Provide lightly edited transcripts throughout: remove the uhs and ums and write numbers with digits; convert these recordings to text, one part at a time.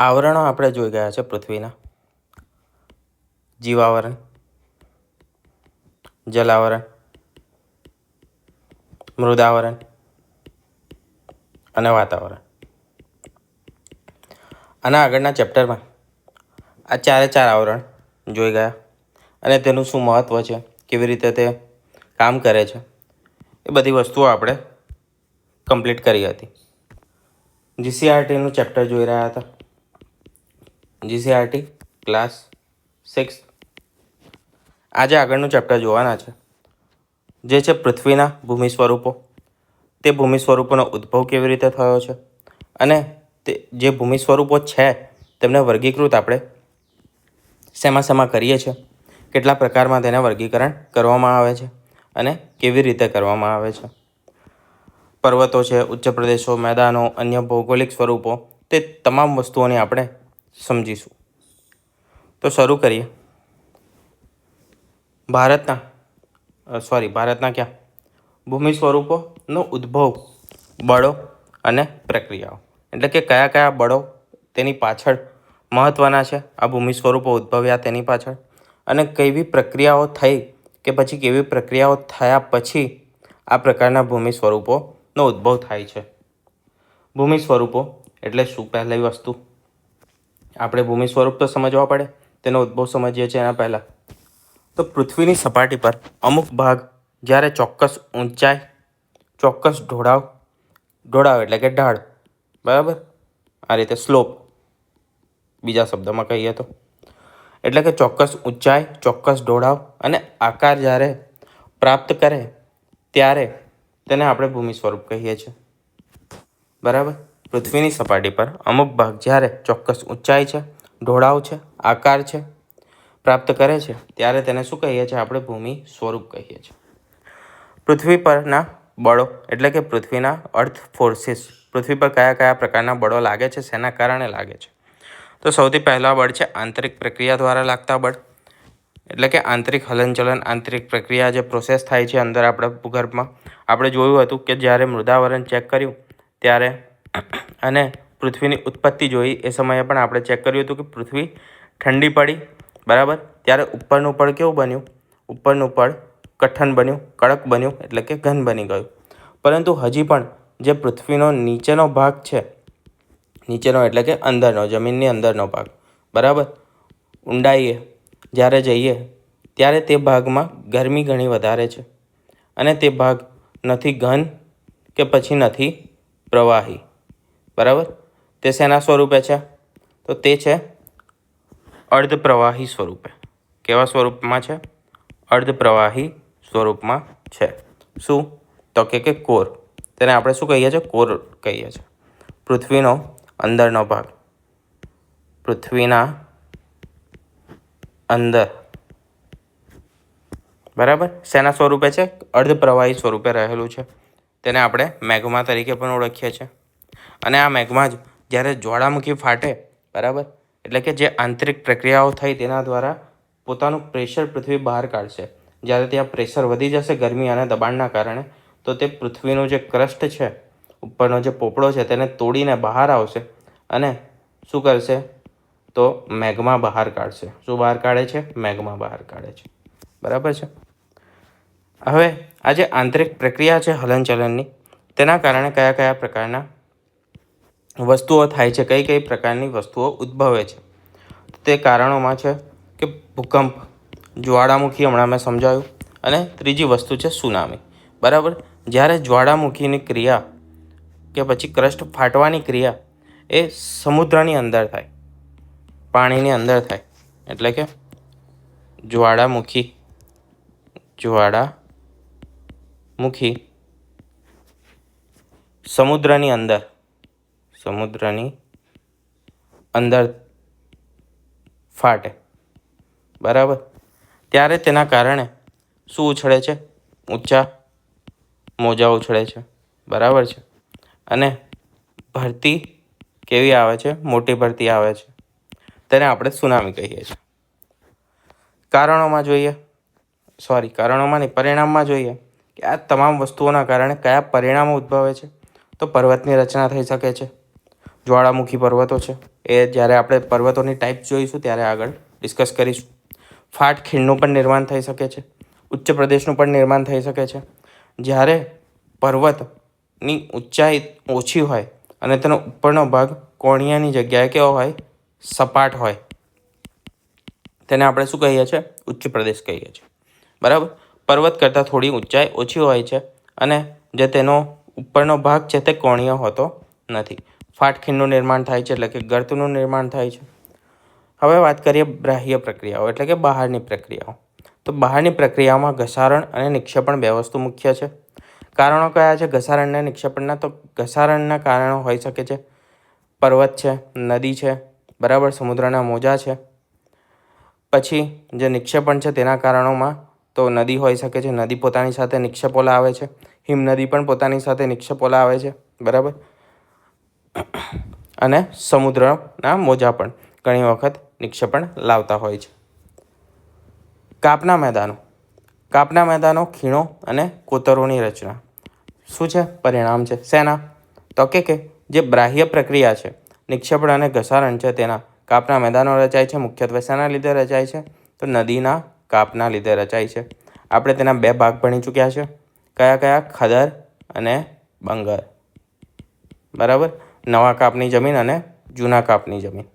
આવરણો આપણે જોઈ ગયા છે પૃથ્વીના. જીવાવરણ, જલાવરણ, મૃદાવરણ અને વાતાવરણ. આના આગળના ચેપ્ટરમાં આ ચાર આવરણ જોઈ ગયા અને તેનું શું મહત્ત્વ છે, કેવી રીતે તે કામ કરે છે, એ બધી વસ્તુઓ આપણે કમ્પ્લીટ કરી હતી. જીસીઆરટીનું ચેપ્ટર જોઈ રહ્યા હતા. GCRT class 6. આજે આગળનું ચેપ્ટર જોવાના છે, જે છે પૃથ્વીના ભૂમિ સ્વરૂપો. તે ભૂમિ સ્વરૂપોનો ઉદ્ભવ કેવી રીતે થયો છે અને તે જે ભૂમિ સ્વરૂપો છે તેમને વર્ગીકૃત આપણે શેમાં કરીએ છીએ, કેટલા પ્રકારમાં તેને વર્ગીકરણ કરવામાં આવે છે અને કેવી રીતે કરવામાં આવે છે. પર્વતો છે, ઉચ્ચ પ્રદેશો, મેદાનો, અન્ય ભૌગોલિક સ્વરૂપો, તે તમામ વસ્તુઓને આપણે સમજીશું. તો શરૂ કરીએ. ભૂમિ સ્વરૂપોનો ઉદ્ભવ, બળો અને પ્રક્રિયાઓ. એટલે કે કયા કયા બળો તેની પાછળ મહત્ત્વના છે, આ ભૂમિ સ્વરૂપો ઉદ્ભવ્યા તેની પાછળ, અને કેવી પ્રક્રિયાઓ થઈ કે પછી કેવી પ્રક્રિયાઓ થયા પછી આ પ્રકારના ભૂમિ સ્વરૂપોનો ઉદ્ભવ થાય છે. ભૂમિ સ્વરૂપો એટલે શું? પહેલી વસ્તુ આપણે ભૂમિ સ્વરૂપ તો સમજવા પડે, તેનો ઉદ્ભવ સમજીએ છીએ એના પહેલાં. તો પૃથ્વીની સપાટી પર અમુક ભાગ જ્યારે ચોક્કસ ઊંચાઈ, ચોક્કસ ઢોળાવ એટલે કે ઢાળ, બરાબર, આ રીતે સ્લોપ, બીજા શબ્દમાં કહીએ તો, એટલે કે ચોક્કસ ઊંચાઈ, ચોક્કસ ઢોળાવ અને આકાર જ્યારે પ્રાપ્ત કરે ત્યારે તેને આપણે ભૂમિ સ્વરૂપ કહીએ છીએ. બરાબર. પૃથ્વીની સપાટી પર અમુક ભાગ જ્યારે ચોક્કસ ઊંચાઈ છે, ઢોળાવ છે, આકાર છે, પ્રાપ્ત કરે છે ત્યારે તેને શું કહીએ છીએ? આપણે ભૂમિ સ્વરૂપ કહીએ છીએ. પૃથ્વી પરના બળો એટલે કે પૃથ્વીના અર્થ ફોર્સિસ, પૃથ્વી પર કયા કયા પ્રકારના બળો લાગે છે, શેના કારણે લાગે છે? તો સૌથી પહેલા બળ છે આંતરિક પ્રક્રિયા દ્વારા લાગતા બળ, એટલે કે આંતરિક હલનચલન, આંતરિક પ્રક્રિયા જે પ્રોસેસ થાય છે અંદર આપણે ભૂગર્ભમાં. આપણે જોયું હતું કે જ્યારે મૃદાવરણ ચેક કર્યું ત્યારે અને પૃથ્વીની ઉત્પત્તિ જોઈ એ સમયે પણ આપણે ચેક કર્યું હતું કે પૃથ્વી ઠંડી પડી, બરાબર, ત્યારે ઉપરનું પડ કેવું બન્યું? ઉપરનું પડ કઠણ બન્યું, કડક બન્યું, એટલે કે ઘન બની ગયું. પરંતુ હજી પણ જે પૃથ્વીનો નીચેનો ભાગ છે, નીચેનો એટલે કે અંદરનો, જમીનની અંદરનો ભાગ, બરાબર, ઊંડાઈએ જ્યારે જઈએ ત્યારે તે ભાગમાં ગરમી ઘણી વધારે છે અને તે ભાગ નથી ઘન કે પછી નથી પ્રવાહી, બરાબર. તે શેના સ્વરૂપે છે? તો તે છે અર્ધપ્રવાહી સ્વરૂપે. કેવા સ્વરૂપમાં છે? અર્ધપ્રવાહી સ્વરૂપમાં છે. શું? તો કે કોર. તેને આપણે શું કહીએ છીએ? કોર કહીએ છીએ. પૃથ્વીનો અંદરનો ભાગ, પૃથ્વીના અંદર, બરાબર, શેના સ્વરૂપે છે? અર્ધપ્રવાહી સ્વરૂપે રહેલું છે. તેને આપણે મેગ્મા તરીકે પણ ઓળખીએ છીએ. અને આ મેગ્મા જ જ્યારે જ્વાળામુખી ફાટે, બરાબર, એટલે કે જે આંતરિક પ્રક્રિયાઓ થઈ તેના દ્વારા પોતાનું પ્રેશર પૃથ્વી બહાર કાઢશે. જ્યારે ત્યાં પ્રેશર વધી જશે ગરમી અને દબાણના કારણે, તો તે પૃથ્વીનું જે ક્રસ્ટ છે, ઉપરનો જે પોપડો છે, તેને તોડીને બહાર આવશે અને શું કરશે? તો મેગ્મા બહાર કાઢશે. શું બહાર કાઢે છે? મેગ્મા બહાર કાઢે છે, બરાબર છે. હવે આ જે આંતરિક પ્રક્રિયા છે હલનચલનની, તેના કારણે કયા કયા પ્રકારના વસ્તુઓ થાય છે, કઈ કઈ પ્રકારની વસ્તુઓ ઉદ્ભવે છે? તે કારણોમાં છે કે ભૂકંપ, જ્વાળામુખી, હમણાં મેં સમજાવ્યું, અને ત્રીજી વસ્તુ છે સુનામી, બરાબર. જ્યારે જ્વાળામુખીની ક્રિયા કે પછી ક્રસ્ટ ફાટવાની ક્રિયા એ સમુદ્રની અંદર થાય, પાણીની અંદર થાય, એટલે કે જ્વાળામુખી સમુદ્રની અંદર ફાટે, બરાબર. ત્યારે તેના કારણે શું ઉછળે છે? ઊંચા મોજા ઉછળે છે, બરાબર છે. અને ભરતી કેવી આવે છે? મોટી ભરતી આવે છે. તેને આપણે સુનામી કહીએ છીએ. પરિણામમાં જોઈએ કે આ તમામ વસ્તુઓના કારણે કયા પરિણામો ઉદ્ભવે છે? તો પર્વતની રચના થઈ શકે છે. જ્વાળામુખી પર્વતો છે. એ જ્યારે આપણે પર્વતોની ટાઈપ જોઈશું ત્યારે આગળ ડિસ્કસ કરીશું. ફાટ ખીણનું પણ નિર્માણ થઈ શકે છે. ઉચ્ચ પ્રદેશનું પણ નિર્માણ થઈ શકે છે. જ્યારે પર્વતની ઊંચાઈ ઓછી હોય અને તેનો ઉપરનો ભાગ કોણિયાની જગ્યાએ કેવો હોય, સપાટ હોય, તેને આપણે શું કહીએ છીએ? ઉચ્ચ પ્રદેશ કહીએ છીએ. બરાબર. પર્વત કરતાં થોડી ઊંચાઈ ઓછી હોય છે અને જે તેનો ઉપરનો ભાગ છે તે કોણીય હોતો નથી. ફાટ ખીણનું નિર્માણ થાય છે, એટલે કે ગર્તનું નિર્માણ થાય છે. હવે વાત કરીએ બાહ્ય પ્રક્રિયાઓ, એટલે કે બહારની પ્રક્રિયાઓ. તો બહારની પ્રક્રિયાઓમાં ઘસારણ અને નિક્ષેપણ બે વસ્તુ મુખ્ય છે. કારણો કયા છે ઘસારણ અને નિક્ષેપણના? તો ઘસારણના કારણો હોઈ શકે છે પર્વત છે, નદી છે, બરાબર, સમુદ્રના મોજા છે. પછી જે નિક્ષેપણ છે તેના કારણોમાં તો નદી હોઈ શકે છે. નદી પોતાની સાથે નિક્ષેપો લાવે છે. હિમનદી પણ પોતાની સાથે નિક્ષેપો લાવે છે, બરાબર. અને સમુદ્રના મોજા પણ ઘણી વખત નિક્ષેપણ લાવતા હોય છે. કાપના મેદાનો. કાપના મેદાનો ખીણો અને કોતરોની રચના. શું છે? પરિણામ છે શેના? તો કે જે બાહ્ય પ્રક્રિયા છે, નિક્ષેપણ અને ઘસારણ છે, તેના કાપના મેદાનો રચાય છે. મુખ્યત્વે શેના લીધે રચાય છે? તો નદીના કાપના લીધે રચાય છે. આપણે તેના બે ભાગ ભણી ચૂક્યા છે. કયા કયા? ખદર અને બંગર, બરાબર. નવા કાપની જમીન અને જૂના કાપની જમીન.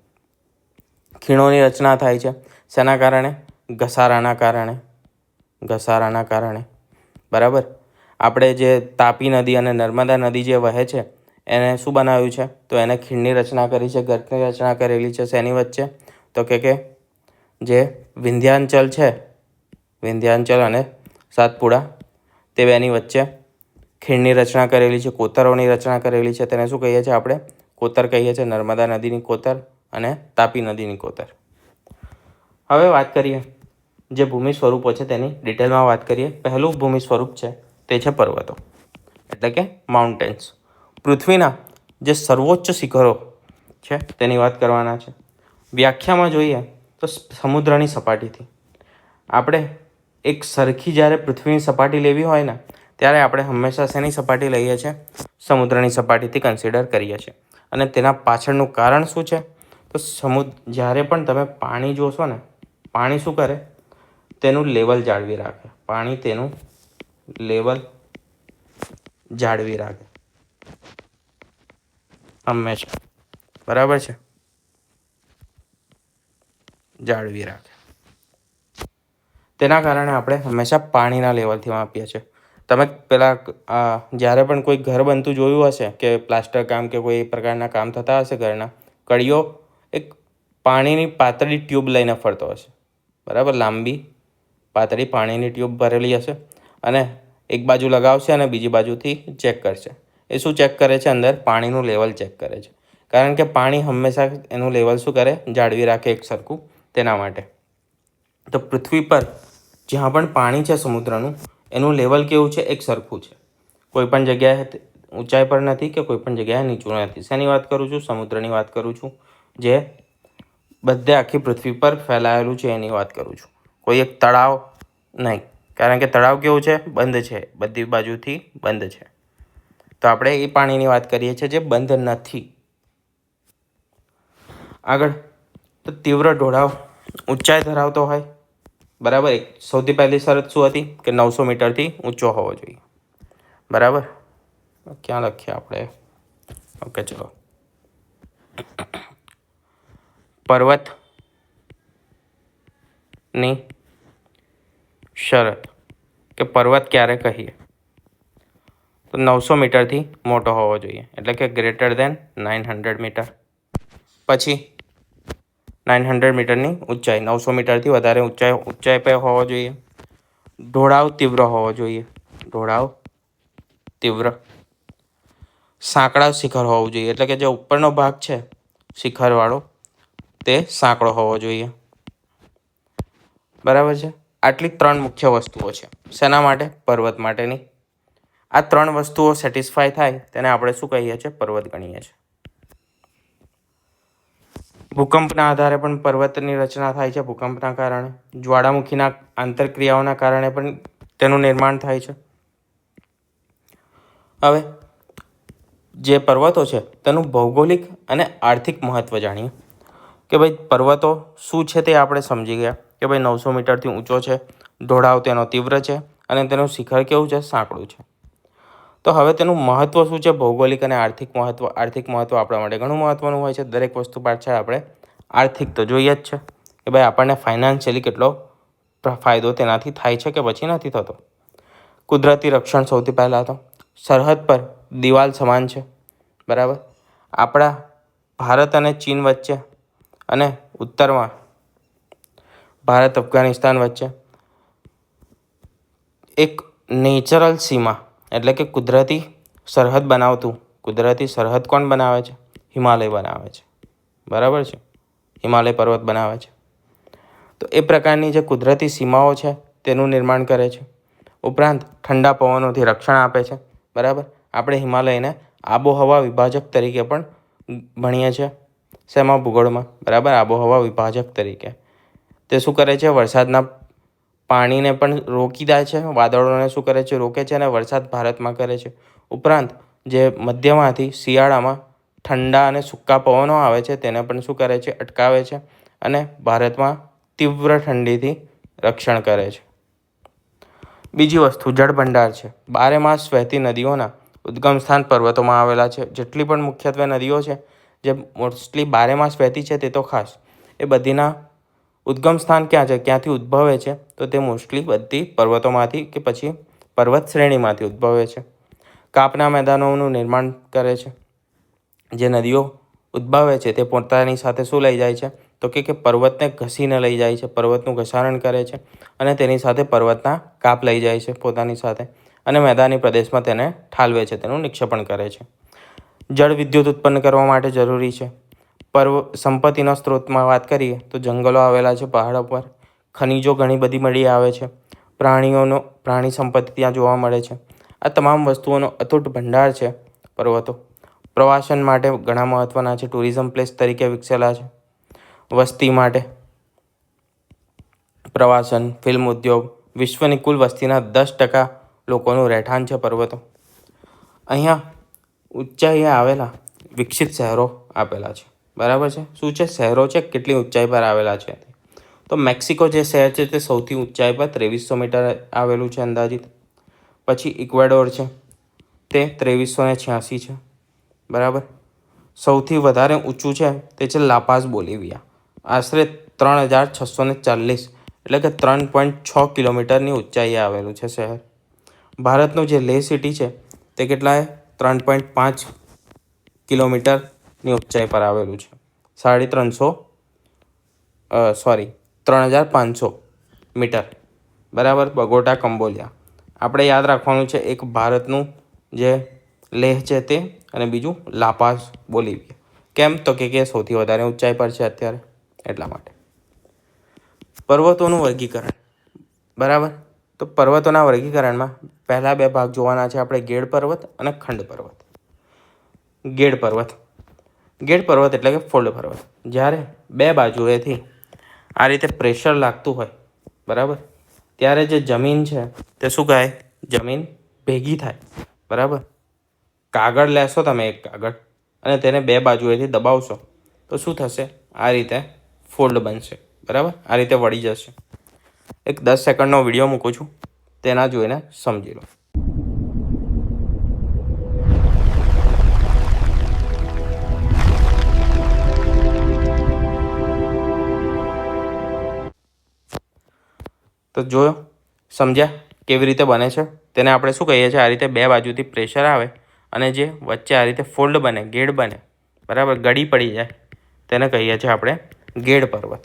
ખીણોની રચના થાય છે શેના કારણે? ઘસારાના કારણે. ઘસારાના કારણે, બરાબર. આપણે જે તાપી નદી અને નર્મદા નદી જે વહે છે એને શું બનાવ્યું છે? તો એને ખીણની રચના કરી છે, ગર્તની રચના કરેલી છે. શેની વચ્ચે? તો કે જે વિંધ્યાચલ છે, વિંધ્યાચલ અને સાતપુડા, તે બેની વચ્ચે ખીણની રચના કરેલી છે. કોતરોની રચના કરેલી છે. તેને શું કહીએ છીએ આપણે? કોતર કહીએ છીએ. નર્મદા નદીની કોતર અને તાપી નદીની કોતર. હવે વાત કરીએ જે ભૂમિ સ્વરૂપો છે તેની ડિટેલમાં વાત કરીએ. પહેલું ભૂમિ સ્વરૂપ છે તે છે પર્વતો, એટલે કે માઉન્ટેન્સ. પૃથ્વીના જે સર્વોચ્ચ શિખરો છે તેની વાત કરવાના છે. વ્યાખ્યામાં જોઈએ તો સમુદ્રની સપાટીથી. આપણે એક સરખી જ્યારે પૃથ્વીની સપાટી લેવી હોય ને ત્યારે આપણે હંમેશા શેની સપાટી લઈએ છીએ? સમુદ્રની સપાટીથી કન્સિડર કરીએ છીએ. અને તેના પાછળનું કારણ શું છે? તો જ્યારે પણ તમે પાણી જોશો ને, પાણી શું કરે? તેનું લેવલ જાળવી રાખે. પાણી તેનું લેવલ જાળવી રાખે હંમેશા, બરાબર છે, જાળવી રાખે. તેના કારણે આપણે હંમેશા પાણીના લેવલથી માપીએ છીએ. તમે પેલા જ્યારે પણ કોઈ ઘર બનતું જોયું હશે કે પ્લાસ્ટર કામ કે કોઈ પ્રકારના કામ થતા હશે ઘરના, કડીઓ એક પાણીની પાતળી ટ્યુબ લઈને ફરતો હશે, બરાબર. લાંબી પાતળી પાણીની ટ્યુબ ભરેલી હશે અને એક બાજુ લગાવશે અને બીજી બાજુથી ચેક કરશે. એ શું ચેક કરે છે? અંદર પાણીનું લેવલ ચેક કરે છે. કારણ કે પાણી હંમેશા એનું લેવલ શું કરે? જાળવી રાખે એક સરખું, તેના માટે. તો પૃથ્વી પર જ્યાં પણ પાણી છે સમુદ્રનું, એનું લેવલ કેવું છે? એક સરખું છે. કોઈ પણ જગ્યાએ ઊંચાઈ પર નથી કે કોઈ પણ જગ્યાએ નીચું નથી. શેની વાત કરું છું? સમુદ્રની વાત કરું છું, જે બધે આખી પૃથ્વી પર ફેલાયેલું છે એની વાત કરું છું. કોઈ એક તળાવ નહીં, કારણ કે તળાવ કેવું છે? બંધ છે, બધી બાજુથી બંધ છે. તો આપણે એ પાણીની વાત કરીએ છીએ જે બંધ નથી. આગળ તો તીવ્ર ઢોળાવ ઊંચાઈ ધરાવતો હોય, બરાબર. સૌથી પહેલી શરત શું હતી? કે 900 મીટરથી ઊંચો હોવો જોઈએ, બરાબર. ક્યાં લખીએ આપણે? ઓકે, ચલો. પર્વતની શરત કે પર્વત ક્યારે કહીએ? તો 900 મીટરથી મોટો હોવો જોઈએ, એટલે કે ગ્રેટર દેન 900 મીટર. પછી 900 મીટરની ઊંચાઈ, 900 મીટરથી વધારે ઊંચાઈ પર હોવો જોઈએ. ઢોળાવ તીવ્ર હોવો જોઈએ, ઢોળાવ તીવ્ર. સાંકડા શિખર હોવું જોઈએ, એટલે કે જે ઉપરનો ભાગ છે શિખરવાળો તે સાંકડો હોવો જોઈએ, બરાબર છે. આટલી 3 મુખ્ય વસ્તુઓ છે. શેના માટે? પર્વત માટેની. આ 3 વસ્તુઓ સેટિસ્ફાય થાય તેને આપણે શું કહીએ છીએ? પર્વત ગણીએ છીએ. ભૂકંપના આધારે પણ પર્વતની રચના થાય છે. ભૂકંપના કારણે, જ્વાળામુખીના આંતરક્રિયાઓના કારણે પણ તેનું નિર્માણ થાય છે. હવે જે પર્વતો છે તેનું ભૌગોલિક અને આર્થિક મહત્ત્વ જાણીએ કે ભાઈ પર્વતો શું છે તે આપણે સમજી ગયા કે ભાઈ 900 મીટરથી ઊંચો છે, ઢોળાવ તેનો તીવ્ર છે અને તેનું શિખર કેવું છે? સાંકડું છે. તો હવે તેનું મહત્ત્વ શું છે? ભૌગોલિક અને આર્થિક મહત્ત્વ. આર્થિક મહત્ત્વ આપણા માટે ઘણું મહત્ત્વનું હોય છે. દરેક વસ્તુ પાછળ આપણે આર્થિક તો જોઈએ જ છે કે ભાઈ આપણને ફાઇનાન્શિયલી કેટલો ફાયદો તેનાથી થાય છે કે પછી નથી થતો. કુદરતી રક્ષણ સૌથી પહેલાં તો સરહદ પર દિવાલ સમાન છે, બરાબર. આપણા ભારત અને ચીન વચ્ચે અને ઉત્તરમાં ભારત અફઘાનિસ્તાન વચ્ચે એક નેચરલ સીમા એટલે કે કુદરતી સરહદ બનાવતું. કુદરતી સરહદ કોણ બનાવે છે? હિમાલય બનાવે છે, બરાબર છે. હિમાલય પર્વત બનાવે છે. તો એ પ્રકારની જે કુદરતી સીમાઓ છે તેનું નિર્માણ કરે છે. ઉપરાંત ઠંડા પવનોથી રક્ષણ આપે છે, બરાબર. આપણે હિમાલયને આબોહવા વિભાજક તરીકે પણ ભણીએ છીએ. શેમાં? ભૂગોળમાં, બરાબર. આબોહવા વિભાજક તરીકે તે શું કરે છે? વરસાદના પાણીને પણ રોકી દે છે, વાદળોને શું કરે છે? રોકે છે અને વરસાદ ભારતમાં કરે છે. ઉપરાંત જે મધ્યમાંથી શિયાળામાં ઠંડા અને સૂકા પવનો આવે છે તેને પણ શું કરે છે? અટકાવે છે અને ભારતમાં તીવ્ર ઠંડીથી રક્ષણ કરે છે. બીજી વસ્તુ જળભંડાર છે. 12 માસ વહેતી નદીઓના ઉદ્ગમ સ્થાન પર્વતોમાં આવેલા છે. જેટલી પણ મુખ્યત્વે નદીઓ છે જે મોસ્ટલી 12 માસ વહેતી છે તે તો ખાસ, એ બધીના ઉદ્ગમ સ્થાન ક્યાં છે? ક્યાંથી ઉદ્ભવે છે? તો તે મોસ્ટલી બધી પર્વતોમાંથી કે પછી પર્વત શ્રેણીમાંથી ઉદ્ભવે છે. કાપના મેદાનોનું નિર્માણ કરે છે. જે નદીઓ ઉદ્ભવે છે તે પોતાની સાથે શું લઈ જાય છે? તો કે પર્વતને ઘસીને લઈ જાય છે, પર્વતનું ઘસારણ કરે છે અને તેની સાથે પર્વતના કાપ લઈ જાય છે પોતાની સાથે અને મેદાની પ્રદેશમાં તેને ઠાલવે છે, તેનું નિક્ષેપણ કરે છે. જળ વિદ્યુત ઉત્પન્ન કરવા માટે જરૂરી છે. સંપત્તિના સ્ત્રોતમાં વાત કરીએ તો જંગલો આવેલા છે પહાડો પર, ખનિજો ઘણી બધી મળી આવે છે, પ્રાણી સંપત્તિ ત્યાં જોવા મળે છે. આ તમામ વસ્તુઓનો અતૂટ ભંડાર છે પર્વતો. પ્રવાસન માટે ઘણા મહત્ત્વના છે, ટુરિઝમ પ્લેસ તરીકે વિકસેલા છે. વસ્તી માટે પ્રવાસન, ફિલ્મ ઉદ્યોગ, વિશ્વની કુલ વસ્તીના 10% લોકોનું રહેઠાણ છે પર્વતો. અહીંયા ઊંચાઈએ આવેલા વિકસિત શહેરો આપેલા છે, બરાબર છે. શું છે? શહેરો છે કેટલી ઊંચાઈ પર આવેલા છે. તો મેક્સિકો જે શહેર છે તે સૌથી ઊંચાઈ પર 2300 મીટર આવેલું છે અંદાજિત. પછી ઇક્વેડોર છે તે 2386 છે, બરાબર. સૌથી વધારે ઊંચું છે તે છે લાપાઝ, બોલિવિયા, આશરે 3640 એટલે કે 3.6 કિલોમીટરની ઊંચાઈએ આવેલું છે શહેર. ભારતનું જે લેહ સિટી છે તે કેટલાય 3.5 કિલોમીટરની ઊંચાઈ પર આવેલું છે. 3500 મીટર, બરાબર. બગોટા, કંબોડિયા. આપણે યાદ રાખવાનું છે એક ભારતનું જે લેહ છે તે અને બીજું લાપાઝ, બોલિવિયા. કેમ? તો કે સૌથી વધારે ઊંચાઈ પર છે અત્યારે, એટલા માટે. પર્વતોનું વર્ગીકરણ, બરાબર. તો પર્વતોના વર્ગીકરણમાં પહેલા 2 ભાગ જોવાના છે આપણે, ગેડ પર્વત અને ખંડ પર્વત. ગેડ પર્વત એટલે કે ફોલ્ડ પર્વત. જ્યારે 2 બાજુએથી આ રીતે પ્રેશર લાગતું હોય, બરાબર, ત્યારે જે જમીન છે તે શું કહે? જમીન ભેગી થાય, બરાબર. કાગળ લેશો તમે, એક કાગળ, અને તેને 2 બાજુએથી દબાવશો તો શું થશે? આ રીતે ફોલ્ડ બનશે, બરાબર. આ રીતે વળી જશે. એક 10 સેકન્ડનો વિડીયો મૂકું છું, તેના જોઈને સમજી લો. તો જોયો, સમજ્યા કેવી રીતે બને છે? તેને આપણે શું કહીએ છીએ? આ રીતે 2 બાજુથી પ્રેશર આવે અને જે વચ્ચે આ રીતે ફોલ્ડ બને, ગેડ બને, બરાબર, ગળી પડી જાય, તેને કહીએ છીએ આપણે ગેડ પર્વત.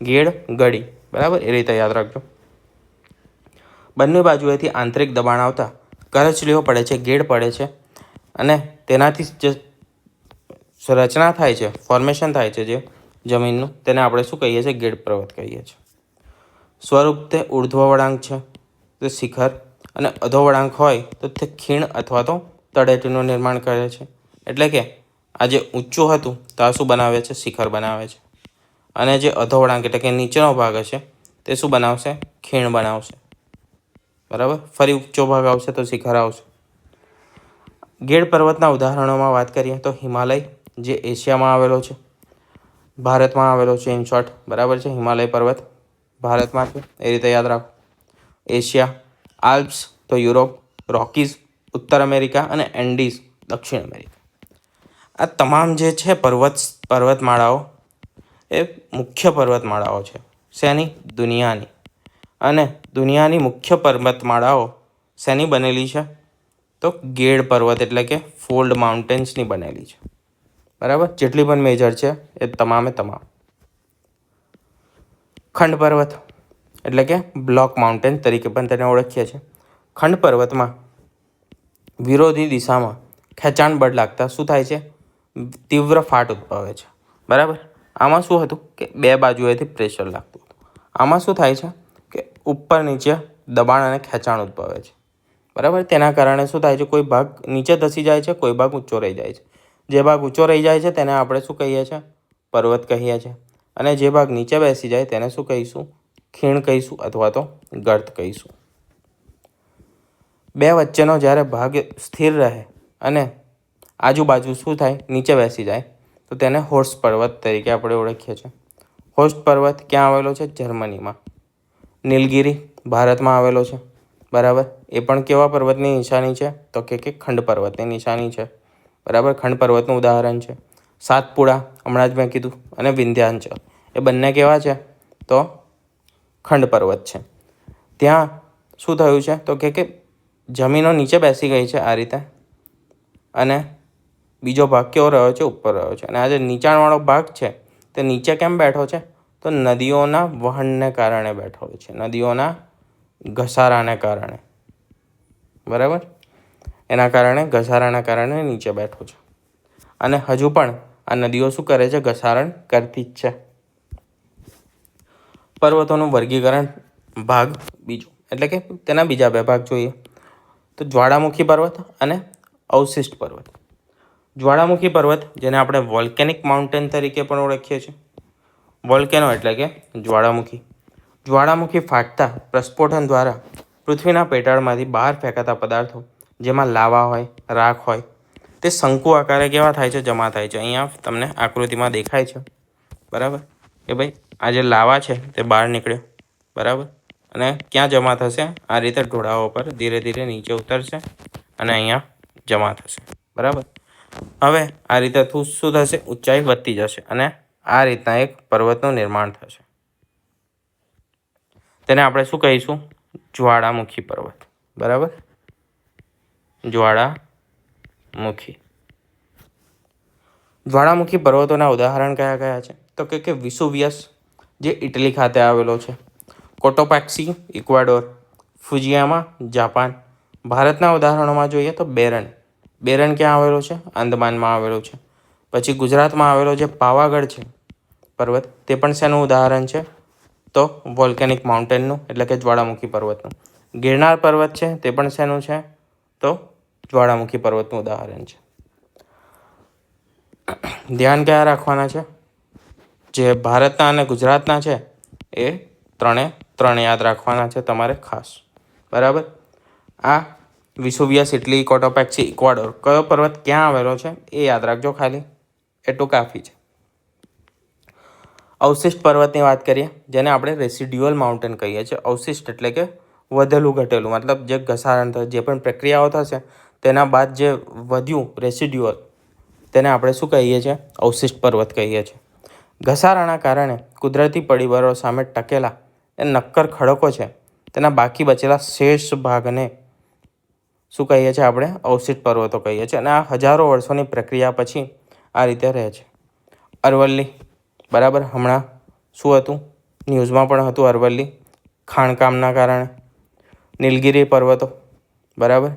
ગેડ, ગળી, બરાબર, એ રીતે યાદ રાખજો. બંને બાજુએથી આંતરિક દબાણ આવતા કરચલીઓ પડે છે, ગેડ પડે છે અને તેનાથી જે રચના થાય છે, ફોર્મેશન થાય છે જે જમીનનું, તેને આપણે શું કહીએ છીએ? ગેડ પર્વત કહીએ છીએ. સ્વરૂપ તે ઉર્ધ્વ વળાંક છે, તે શિખર, અને અધો વળાંક હોય તો તે ખીણ અથવા તો તળેટીનું નિર્માણ કરે છે. એટલે કે આ જે ઊંચું હતું તો આ શું બનાવે છે? શિખર બનાવે છે. અને જે અધો વળાંક એટલે કે નીચેનો ભાગ હશે તે શું બનાવશે? ખીણ બનાવશે, બરાબર. ફરી ઊંચો ભાગ આવશે તો શિખર આવશે. ગેડ પર્વતના ઉદાહરણોમાં વાત કરીએ તો હિમાલય, જે એશિયામાં આવેલો છે, ભારતમાં આવેલો છે. ઇન શોર્ટ, બરાબર છે. હિમાલય પર્વત ભારતમાં છે, એ રીતે યાદ રાખો. એશિયા, આલ્પ્સ તો યુરોપ, રોકીઝ ઉત્તર અમેરિકા અને એન્ડીઝ દક્ષિણ અમેરિકા. આ તમામ જે છે પર્વતમાળાઓ એ મુખ્ય પર્વતમાળાઓ છે. શેની? દુનિયાની. અને દુનિયાની મુખ્ય પર્વતમાળાઓ શેની બનેલી છે? તો ગેડ પર્વત એટલે કે ફોલ્ડ માઉન્ટેન્સની બનેલી છે. બરાબર, જેટલી પણ મેજર છે એ તમામે તમામ. ખંડ પર્વત એટલે કે બ્લોક માઉન્ટેન તરીકે પણ તેને ઓળખીએ છીએ. ખંડ પર્વતમાં વિરોધી દિશામાં ખેંચાણ બળ લાગતા શું થાય છે? તીવ્ર ફાટ ઉદ્ભવે છે. બરાબર, આમાં શું હતું કે બે બાજુએથી પ્રેશર લાગતું હતું. આમાં શું થાય છે કે ઉપર નીચે દબાણ અને ખેંચાણ ઉદ્ભવે છે. બરાબર, તેના કારણે શું થાય છે? કોઈ ભાગ નીચે ધસી જાય છે, કોઈ ભાગ ઊંચો રહી જાય છે. જે ભાગ ઊંચો રહી જાય છે તેને આપણે શું કહીએ છીએ? પર્વત કહીએ છીએ. અને જે ભાગ નીચે બેસી જાય તેને શું કહીશું? ખીણ કહીશું અથવા તો ગર્ત કહીશું. બે વચ્ચેનો જ્યારે ભાગ સ્થિર રહે અને આજુબાજુ શું થાય? નીચે બેસી જાય તો તેને હોર્સ પર્વત તરીકે આપણે ઓળખીએ છીએ. હોર્સ પર્વત ક્યાં આવેલો છે? જર્મનીમાં. નીલગિરી ભારતમાં આવેલો છે. બરાબર, એ પણ કેવા પર્વતની નિશાની છે? તો કે ખંડ પર્વતની નિશાની છે. બરાબર, ખંડ પર્વતનું ઉદાહરણ છે. સાતપુડા હમણાં જ મેં કીધું, અને વિંધ્યાચલ એ બંને કેવા છે? તો ખંડ પર્વત છે. ત્યાં શું થયું છે? તો કે જમીનો નીચે બેસી ગઈ છે આ રીતે, અને બીજો ભાગ કેવો રહ્યો છે? ઉપર રહ્યો છે. અને આ જે નીચાણવાળો ભાગ છે તે નીચે કેમ બેઠો છે? તો નદીઓના વહનને કારણે બેઠો છે, નદીઓના ઘસારાને કારણે. બરાબર, એના કારણે ઘસારાના કારણે નીચે બેઠો છે. અને હજુ પણ આ નદીઓ શું કરે છે? ઘસારણ કરતી જ છે. પર્વતોનું વર્ગીકરણ ભાગ બીજો એટલે કે તેના બીજા બે ભાગ જોઈએ તો જ્વાળામુખી પર્વત અને અવશિષ્ટ પર્વત. જ્વાળામુખી પર્વત, જેને આપણે વોલ્કેનિક માઉન્ટેન તરીકે પણ ઓળખીએ છીએ. વોલ્કેનો એટલે કે જ્વાળામુખી. જ્વાળામુખી ફાટતા પ્રસ્ફોટન દ્વારા પૃથ્વીના પેટાળમાંથી બહાર ફેંકાતા પદાર્થો, જેમાં લાવા હોય, રાખ હોય, તે શંકુ આકારે કેવા થાય છે? જમા થાય છે. અહીંયા તમને આકૃતિમાં દેખાય છે. બરાબર, કે ભાઈ આ જે લાવા છે તે બહાર નીકળ્યો. બરાબર, અને ક્યાં જમા થશે? આ રીતે ઢોળાવો પર ધીરે ધીરે નીચે ઉતરશે અને અહીંયા જમા થશે. બરાબર, હવે આ રીતે શું થશે? ઊંચાઈ વધતી જશે અને આ રીતના એક પર્વતનું નિર્માણ થશે. તેને આપણે શું કહીશું? જ્વાળામુખી પર્વત. બરાબર, જ્વાળામુખી. જ્વાળામુખી પર્વતોના ઉદાહરણ કયા કયા છે? તો કે વિસુવિયસ, જે ઇટલી ખાતે આવેલો છે. કોટોપાક્સી ઇક્વાડોર, ફુજિયામા જાપાન. ભારતના ઉદાહરણોમાં જોઈએ તો બેરન. બેરન ક્યાં આવેલો છે? આંદામાનમાં આવેલો છે. પછી ગુજરાતમાં આવેલો જે પાવાગઢ છે પર્વત, તે પણ શેનું ઉદાહરણ છે? તો વોલ્કેનિક માઉન્ટેનનું એટલે કે જ્વાળામુખી પર્વતનું. ગિરનાર પર્વત છે તે પણ શેનું છે? તો જ્વાળામુખી પર્વતનું ઉદાહરણ છે. ધ્યાન કયા રાખવાના છે? જે ભારતના અને ગુજરાતના છે એ ત્રણ યાદ રાખવાના છે તમારે ખાસ. બરાબર, આ વિસુવિયસ, ઇટલી, કોટોપાક્સી ઇક્વાડોર કયો પર્વત ક્યાં આવેલો છે એ યાદ રાખજો ખાલી, એટલું કાફી છે. અવશિષ્ટ પર્વતની વાત કરીએ, જેને આપણે રેસિડ્યુઅલ માઉન્ટેન કહીએ છીએ. અવશિષ્ટ એટલે કે વધેલું ઘટેલું, મતલબ જે ઘસારણ થશે, જે પણ પ્રક્રિયાઓ થશે તેના બાદ જે વધ્યું રેસિડ્યુઅલ, તેને આપણે શું કહીએ છીએ? અવશિષ્ટ પર્વત કહીએ છીએ. ઘસારાના કારણે કુદરતી પરિબળો સામે ટકેલા એ નક્કર ખડકો છે, તેના બાકી બચેલા શેષ ભાગને શું કહીએ છીએ? આપણે અવશિષ્ટ પર્વતો કહીએ છીએ. અને આ હજારો વર્ષોની પ્રક્રિયા પછી આ રીતે રહે છે. અરવલ્લી, બરાબર, હમણાં શું હતું? ન્યૂઝમાં પણ હતું અરવલ્લી, ખાણકામના કારણે. નીલગિરી પર્વતો, બરાબર,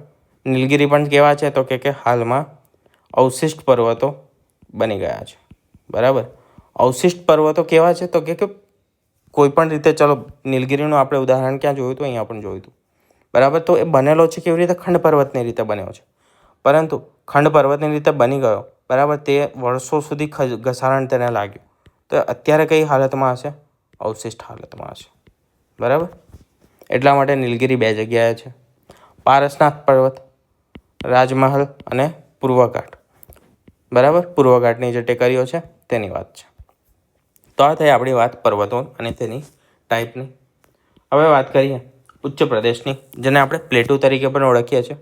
નીલગિરી પણ કેવા છે? તો કે હાલમાં અવશિષ્ટ પર્વતો બની ગયા છે. બરાબર, અવશિષ્ટ પર્વતો કેવા છે? તો કે કોઈ પણ રીતે, ચલો નીલગિરીનું આપણે ઉદાહરણ ક્યાં જોયું હતું? અહીંયા પણ જોયું હતું. બરાબર, તો એ બનેલો છે કેવી રીતે? ખંડ પર્વતની રીતે બન્યો છે. પરંતુ ખંડ પર્વતની રીતે બની ગયો, બરાબર, તે વર્ષો સુધી ઘસારણ તેને લાગ્યું, તો અત્યારે કઈ હાલતમાં હશે? અવશિષ્ટ હાલતમાં હશે. બરાબર, એટલા માટે નીલગિરી બે જગ્યાએ છે. પારસનાથ પર્વત, રાજમહલ અને પૂર્વઘાટ. બરાબર, પૂર્વઘાટની જે ટેકરીઓ છે તેની વાત છે. તો આ થઈ આપણી વાત પર્વતો અને તેની ટાઈપની. હવે વાત કરીએ ઉચ્ચ પ્રદેશની, જેને આપણે પ્લેટુ તરીકે પણ ઓળખીએ છીએ.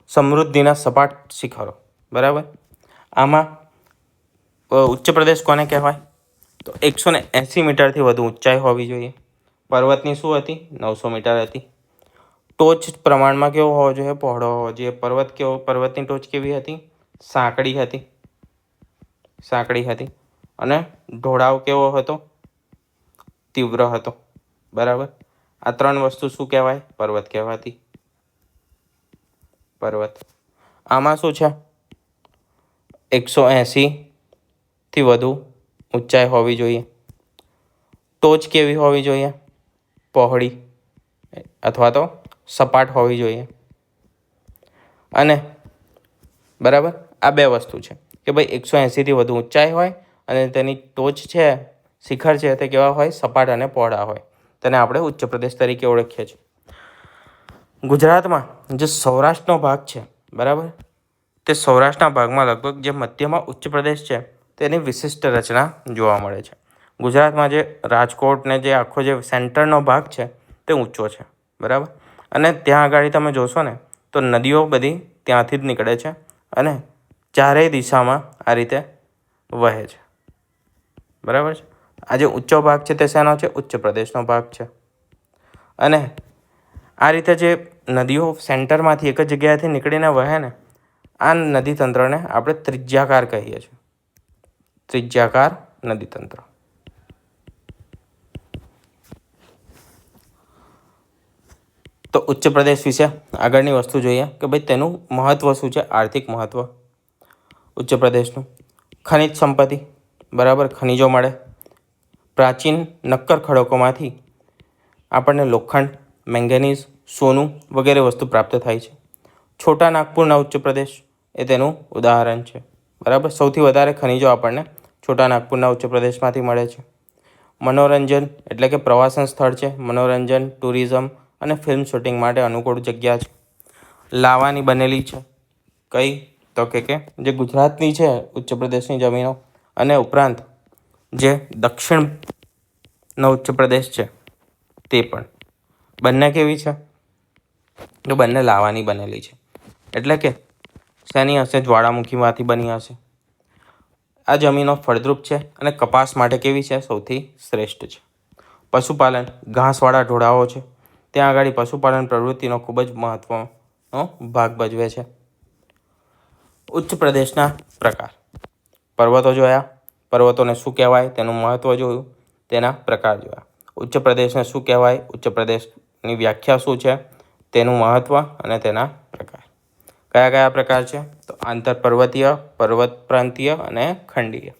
સમૃદ્ધિના સપાટ શિખરો. બરાબર, આમાં ઉચ્ચ પ્રદેશ કોને કહેવાય? તો 180 મીટરથી વધુ ઊંચાઈ હોવી જોઈએ. પર્વતની શું હતી? 900 મીટર હતી. ટોચ પ્રમાણમાં કેવો હોવો જોઈએ? પહોળો હોવો જોઈએ. પર્વતની ટોચ કેવી હતી? સાંકડી હતી. અને ઢોળાવ કેવો હતો? તીવ્ર હતો. બરાબર, આ ત્રણ વસ્તુ શું કહેવાય? પર્વત કહેવાતી. પર્વત આમાં શું છે? 180થી વધુ ઊંચાઈ હોવી જોઈએ. ટોચ કેવી હોવી જોઈએ? પહોળી અથવા તો સપાટ હોવી જોઈએ. અને બરાબર, આ બે વસ્તુ છે કે ભાઈ 180થી વધુ ઊંચાઈ હોય અને તેની ટોચ છે, શિખર છે, તે કેવા હોય? સપાટ અને પહોળા હોય. તેને આપણે ઉચ્ચ પ્રદેશ તરીકે ઓળખીએ છીએ. ગુજરાતમાં જે સૌરાષ્ટ્રનો ભાગ છે, બરાબર, તે સૌરાષ્ટ્રના ભાગમાં લગભગ જે મધ્યમાં ઉચ્ચ પ્રદેશ છે તેની વિશિષ્ટ રચના જોવા મળે છે. ગુજરાતમાં જે રાજકોટ ને જે આખો જે સેન્ટરનો ભાગ છે તે ઊંચો છે. બરાબર, અને ત્યાં આગળ તમે જોશો ને તો નદીઓ બધી ત્યાંથી જ નીકળે છે અને ચારેય દિશામાં આ રીતે વહે છે. બરાબર છે. આ જે ઊંચો ભાગ છે તે શેનો છે? ઉચ્ચ પ્રદેશનો ભાગ છે. અને આ રીતે જે નદીઓ સેન્ટરમાંથી એક જ જગ્યાએથી નીકળીને વહે ને, આ નદી તંત્રને આપણે ત્રિજ્યાકાર કહીએ છીએ. ત્રિજ્યાકાર નદી તંત્ર. તો ઉચ્ચ પ્રદેશ વિશે આગળની વસ્તુ જોઈએ કે ભાઈ તેનું મહત્ત્વ શું છે? આર્થિક મહત્ત્વ ઉચ્ચ પ્રદેશનું. ખનિજ સંપત્તિ. બરાબર, ખનિજો મળે. પ્રાચીન નક્કર ખડકોમાંથી આપણને લોખંડ, મેંગેનીઝ, સોનું વગેરે વસ્તુ પ્રાપ્ત થાય છે. છોટા નાગપુરના ઉચ્ચ પ્રદેશ એ તેનું ઉદાહરણ છે. બરાબર, સૌથી વધારે ખનિજો આપણને છોટા નાગપુરના ઉચ્ચ પ્રદેશમાંથી મળે છે. મનોરંજન એટલે કે પ્રવાસન સ્થળ છે. મનોરંજન, ટુરિઝમ અને ફિલ્મ શૂટિંગ માટે અનુકૂળ જગ્યા છે. લાવાની બનેલી છે. કઈ? તો કે જે ગુજરાતની છે ઉચ્ચ પ્રદેશની જમીનો, અને ઉપરાંત જે દક્ષિણનો ઉચ્ચ પ્રદેશ છે તે પણ. બંને કેવી છે? તો બંને લાવાની બનેલી છે. એટલે કે શેની હશે? જ્વાળામુખીમાંથી બની હશે. આ જમીનો ફળદ્રુપ છે અને કપાસ માટે કેવી છે? સૌથી શ્રેષ્ઠ છે. પશુપાલન, ઘાસવાળા ઢોળાવો છે. ત્યાં આગળ પશુપાલન પ્રવૃત્તિનો ખૂબ જ મહત્વનો ભાગ ભજવે છે. ઉચ્ચ પ્રદેશના પ્રકાર. પર્વતો જોયા, પર્વતોને શું કહેવાય તેનું મહત્ત્વ જોયું, તેના પ્રકાર જોયા. ઉચ્ચ પ્રદેશને શું કહેવાય, ઉચ્ચ પ્રદેશની વ્યાખ્યા શું છે, તેનું મહત્ત્વ અને તેના પ્રકાર. કયા કયા પ્રકાર છે? તો આંતરપર્વતીય, પર્વત પ્રાંતીય અને ખંડીય.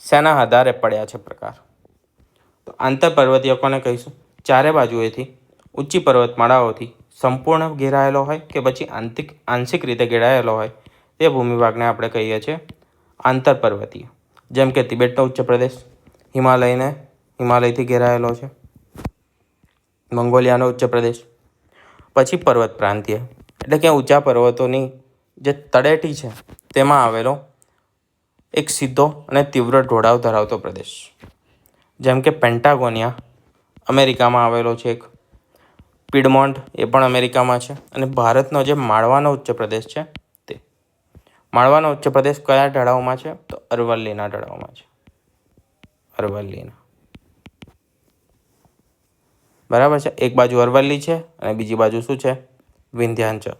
શેના આધારે પડ્યા છે પ્રકાર? તો આંતરપર્વતીય કોને કહીશું? ચારે બાજુએથી ઊંચી પર્વતમાળાઓથી સંપૂર્ણ ઘેરાયેલો હોય કે પછી આંશિક રીતે ઘેરાયેલો હોય તે ભૂમિભાગને આપણે કહીએ છીએ આંતરપર્વતીય. જેમ કે તિબેટનો ઉચ્ચ પ્રદેશ હિમાલયથી ઘેરાયેલો છે. મંગોલિયાનો ઉચ્ચ પ્રદેશ. પછી પર્વત પ્રાંતીય એટલે કે ઊંચા પર્વતોની જે તળેટી છે તેમાં આવેલો એક સીધો અને તીવ્ર ઢોળાવ ધરાવતો પ્રદેશ. જેમ કે પેન્ટાગોનિયા અમેરિકામાં આવેલો છે. એક પીડમોન્ટ એ પણ અમેરિકામાં છે. અને ભારતનો જે માળવાનો ઉચ્ચ પ્રદેશ છે તે. માળવાનો ઉચ્ચ પ્રદેશ કયા ઢળાવમાં છે? તો અરવલ્લીના ઢળાવમાં છે. અરવલ્લીના. બરાબર છે. એક બાજુ અરવલ્લી છે અને બીજી બાજુ શું છે? વિંધ્યાચલ.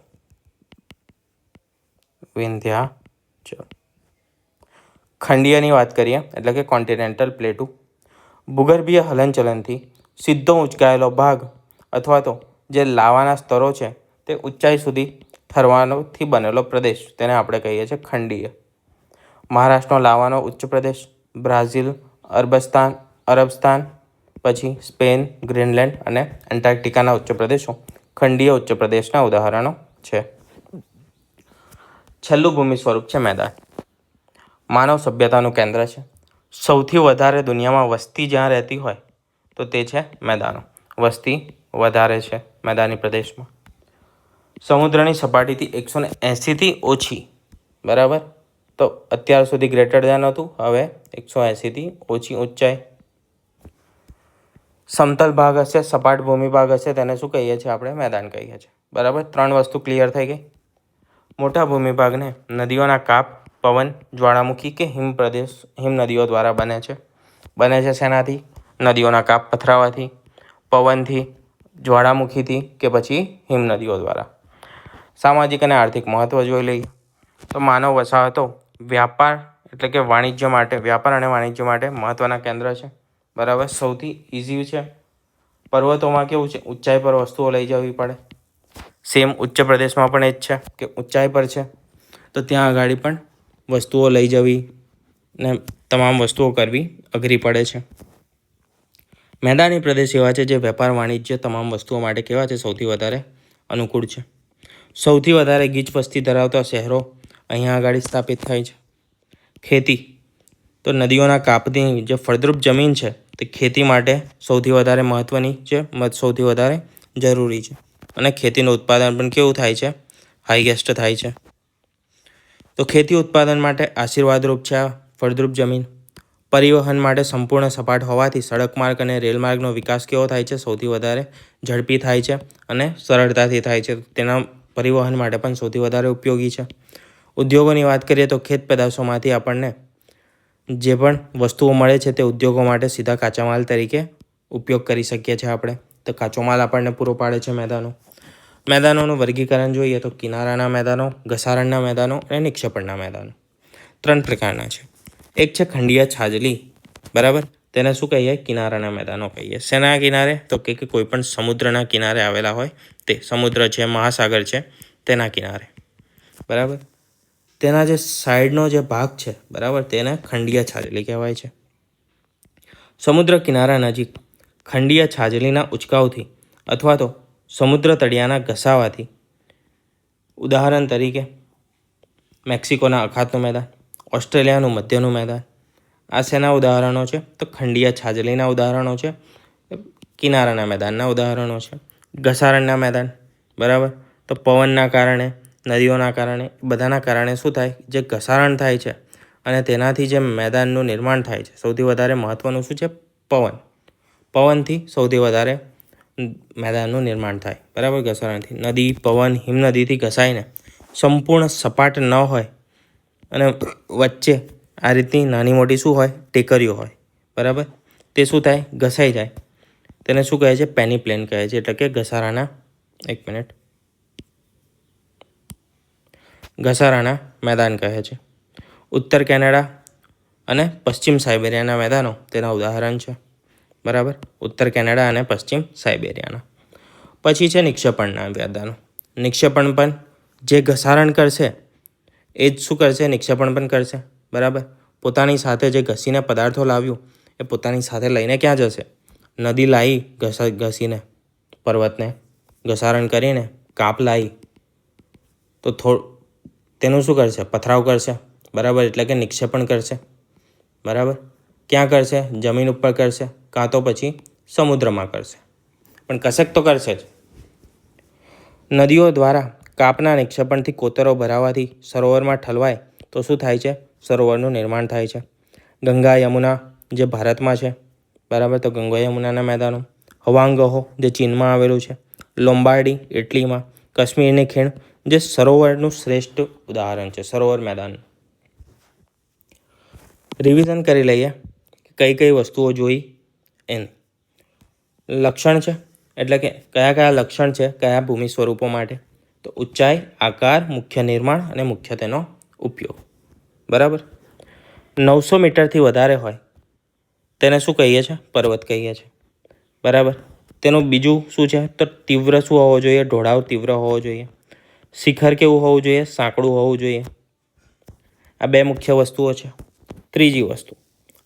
ખંડીયની વાત કરીએ એટલે કે કોન્ટિનેન્ટલ પ્લેટુ. ભૂગર્ભીય હલનચલનથી સીધો ઊંચકાયેલો ભાગ અથવા તો જે લાવાના સ્તરો છે તે ઊંચાઈ સુધી ઠરવાથી બનેલો પ્રદેશ, તેને આપણે કહીએ છીએ ખંડીય. મહારાષ્ટ્રનો લાવાનો ઉચ્ચ પ્રદેશ, બ્રાઝિલ, અરબસ્તાન, પછી સ્પેન, ગ્રીનલેન્ડ અને એન્ટાર્કટિકાના ઉચ્ચ પ્રદેશો ખંડીય ઉચ્ચ પ્રદેશના ઉદાહરણો છે. છેલ્લું ભૂમિ સ્વરૂપ છે મેદાન. માનવ સભ્યતાનું કેન્દ્ર છે. સૌથી વધારે દુનિયામાં વસ્તી જ્યાં રહેતી હોય તો તે છે મેદાનો. વસ્તી વધારે છે મેદાની પ્રદેશમાં. સમુદ્રની સપાટીથી 180થી ઓછી, બરાબર. તો અત્યાર સુધી ગ્રેટર ધેન હતું, હવે 180થી ઓછી ઊંચાઈ. સમતલ ભાગ હશે, સપાટ ભૂમિ ભાગ હશે, તેને શું કહીએ છીએ આપણે? મેદાન કહીએ છીએ, બરાબર. 3 વસ્તુ ક્લિયર થઈ ગઈ. મોટા ભૂમિભાગને નદીઓના કાપ, પવન, જ્વાળામુખી કે હિમ નદીઓ દ્વારા બને છે. શેનાથી? નદીઓના કાપ પથરાવાથી, પવનથી, જ્વાળામુખીથી કે પછી હિમ નદીઓ દ્વારા. સામાજિક અને આર્થિક મહત્વ જોઈ લઈએ. તો માનવ વસાહતો વ્યાપાર એટલે કે વ્યાપાર અને વાણિજ્ય માટે મહત્વના કેન્દ્ર છે, બરાબર. સૌથી ઇઝી છે. પર્વતોમાં કેવું છે? ઊંચાઈ પર વસ્તુઓ લઈ જવી પડે. સેમ ઉચ્ચ પ્રદેશમાં પણ એ જ છે કે ઊંચાઈ પર છે, તો ત્યાં આગળ પણ વસ્તુઓ લઈ જવી ને તમામ વસ્તુઓ કરવી અઘરી પડે છે. મેદાની પ્રદેશ એવા છે જે વેપાર વાણિજ્ય તમામ વસ્તુઓ માટે કેવા છે? સૌથી વધારે અનુકૂળ છે. સૌથી વધારે ગીચ વસ્તી ધરાવતા શહેરો અહીંયા આગળ સ્થાપિત થાય છે. ખેતી, તો નદીઓના કાપની જે ફળદ્રુપ જમીન છે તે ખેતી માટે સૌથી વધારે મહત્ત્વની છે, સૌથી વધારે જરૂરી છે. અને ખેતીનું ઉત્પાદન પણ કેવું થાય છે? હાઈએસ્ટ થાય છે. તો ખેતી ઉત્પાદન માટે આશીર્વાદરૂપ છે આ ફળદ્રુપ જમીન. પરિવહન માટે સંપૂર્ણ સપાટ હોવાથી સડક માર્ગ અને રેલમાર્ગનો વિકાસ કેવો થાય છે? સૌથી વધારે ઝડપી થાય છે અને સરળતાથી થાય છે. તેના પરિવહન માટે પણ સૌથી વધારે ઉપયોગી છે. ઉદ્યોગોની વાત કરીએ તો ખેત પેદાશોમાંથી આપણને જે પણ વસ્તુઓ મળે છે તે ઉદ્યોગો માટે સીધા કાચા માલ તરીકે ઉપયોગ કરી શકીએ છીએ આપણે. તો કાચો માલ આપણને પૂરો પાડે છે મેદાનોનું વર્ગીકરણ જોઈએ તો કિનારાના મેદાનો, ઘસારણના મેદાનો અને નિક્ષેપણના મેદાનો 3 પ્રકારના છે. એક છે ખંડીય છાજલી, બરાબર. તેને શું કહીએ? કિનારાના મેદાનો કહીએ. શેના કિનારે? તો કે કોઈ પણ સમુદ્રના કિનારે આવેલા હોય તે, સમુદ્ર છે, મહાસાગર છે, તેના કિનારે, બરાબર. તેના જે સાઈડનો જે ભાગ છે, બરાબર, તેને ખંડીય છાજલી કહેવાય છે. સમુદ્ર કિનારા નજીક ખંડીય છાજલીના ઉચકાવથી અથવા તો સમુદ્ર તળિયાના ઘસાવાથી, ઉદાહરણ તરીકે મેક્સિકોના અખાતનું મેદાન, ઓસ્ટ્રેલિયાનું મધ્યનું મેદાન, આ શેના ઉદાહરણો છે? તો ખંડીય છાજલીના ઉદાહરણો છે, કિનારાના મેદાનના ઉદાહરણો છે. ઘસારણના મેદાન, બરાબર. તો પવનના કારણે, નદીઓના કારણે, બધાના કારણે શું થાય? જે ઘસારણ થાય છે અને તેનાથી જે મેદાનનું નિર્માણ થાય છે, સૌથી વધારે મહત્ત્વનું શું છે? પવનથી સૌથી વધારે મેદાનનું નિર્માણ થાય, બરાબર. ઘસારણથી નદી, પવન, હિમનદીથી ઘસાઈને સંપૂર્ણ સપાટ ન હોય અને વચ્ચે આ રીતની નાની મોટી શું હોય? ટેકરીઓ હોય, બરાબર. તે શું થાય? ઘસાઈ જાય. તેને શું કહે છે? પેનીપ્લેન કહે છે, એટલે કે ઘસારાના મેદાન કહે છે. ઉત્તર કેનેડા અને પશ્ચિમ સાઇબેરિયાના મેદાનો તેના ઉદાહરણ છે, બરાબર. ઉત્તર કેનેડા અને પશ્ચિમ સાઇબેરિયાના. પછી છે નિક્ષેપણના મેદાનો. નિક્ષેપણ પણ જે ઘસારણ કરશે એ જ શું કરશે? નિક્ષેપણ પણ કરશે, બરાબર. પોતાની સાથે જે ઘસીને પદાર્થો લાવ્યું એ પોતાની સાથે લઈને ક્યાં જશે? નદી લાવી ઘસીને, પર્વતને ઘસારણ કરીને કાપ લાવી તો તેનું શું કરશે? પથરાવ કરશે, બરાબર. એટલે કે નિક્ષેપણ કરશે, બરાબર. ક્યાં કરશે? જમીન ઉપર કરશે, કાં તો પછી સમુદ્રમાં કરશે, પણ કશેક તો કરશે જ. નદીઓ દ્વારા કાપના નિક્ષેપણથી કોતરો ભરાવાથી સરોવરમાં ઠલવાય તો શું થાય છે? સરોવરનું નિર્માણ થાય છે. ગંગા યમુના જે ભારતમાં છે, બરાબર, તો ગંગા યમુનાના મેદાનો. હવાંગહો જે ચીનમાં આવેલું છે. લોમ્બાર્ડી ઇટલીમાં. કાશ્મીરની ખીણ જે સરોવરનું શ્રેષ્ઠ ઉદાહરણ છે, સરોવર મેદાન. રિવિઝન કરી લઈએ કઈ કઈ વસ્તુઓ જોઈ એની. લક્ષણ છે એટલે કે કયા લક્ષણ છે કયા ભૂમિ સ્વરૂપો માટે? તો ઊંચાઈ, આકાર, મુખ્ય નિર્માણ અને મુખ્ય તેનો ઉપયોગ, બરાબર. 900 મીટરથી વધારે હોય તેને શું કહીએ છીએ? પર્વત કહીએ છીએ, બરાબર. તેનું બીજું શું છે? તો તીવ્ર શું હોવો જોઈએ? ઢોળાવ તીવ્ર હોવો જોઈએ. શિખર કેવું હોવું જોઈએ? સાંકડું હોવું જોઈએ. આ 2 મુખ્ય વસ્તુઓ છે. ત્રીજી વસ્તુ,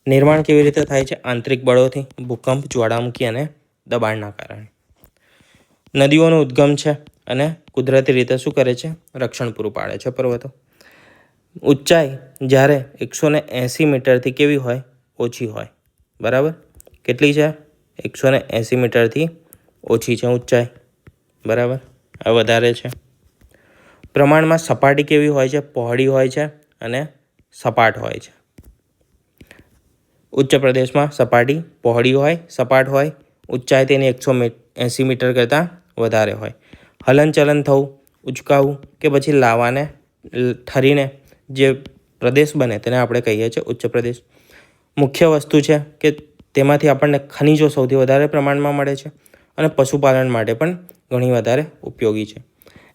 નિર્માણ કેવી રીતે થાય છે? આંતરિક બળોથી, ભૂકંપ, જ્વાળામુખી અને દબાણના કારણે. નદીઓનો ઉદ્ગમ છે અને કુદરતી રીતે શું કરે છે? રક્ષણ પૂરું પાડે છે પર્વતો. ઊંચાઈ જ્યારે 180 મીટરથી કેવી હોય? ઓછી હોય, બરાબર. કેટલી છે? 180 મીટરથી ઓછી છે ઊંચાઈ, બરાબર. આ વધારે છે. પ્રમાણમાં સપાટી કેવી હોય છે? પહોળી હોય છે અને સપાટ હોય છે. ઉચ્ચ પ્રદેશમાં સપાટી પહોળી હોય, સપાટ હોય, ઊંચાઈ તેની 180 મીટર કરતાં વધારે હોય. હલનચલન થવું, ઉચકાવું કે પછી લાવાને ઠરીને જે પ્રદેશ બને તેને આપણે કહીએ છીએ ઉચ્ચ પ્રદેશ. મુખ્ય વસ્તુ છે કે તેમાંથી આપણને ખનિજો સૌથી વધારે પ્રમાણમાં મળે છે અને પશુપાલન માટે પણ ઘણી વધારે ઉપયોગી છે.